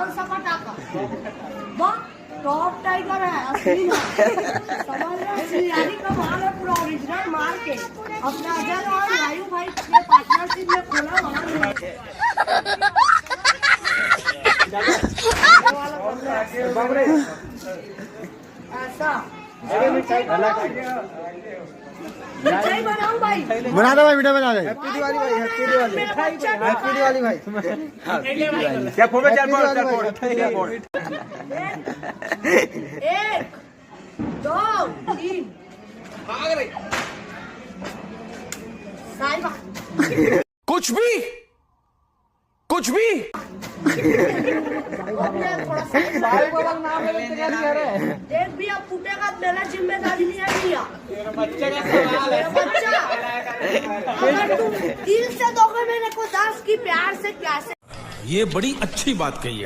कौन सा पटाखा? टॉप टाइगर है, असली माल। समझ रहे? सियारी का माल है, पूरा ओरिजिनल माल के। अपना अजय और वायु भाई ने पार्टनरशिप में खोला माल है। ऐसा मिठाई बनाऊं भाई? बना दो भाई, वीडियो बना दे। हैप्पी दिवाली भाई, हैप्पी दिवाली, हैप्पी दिवाली भाई। क्या फोटो चार फोटो 1 2 3 साहिबा कुछ भी थोड़ा सा देख भी अब फूटेगा, मेरा जिम्मेदारी नहीं है भैया। बच्चा अगर तुम दिल से दोगे मेरे को 10 की प्यार से कैसे। ये बड़ी अच्छी बात कही है।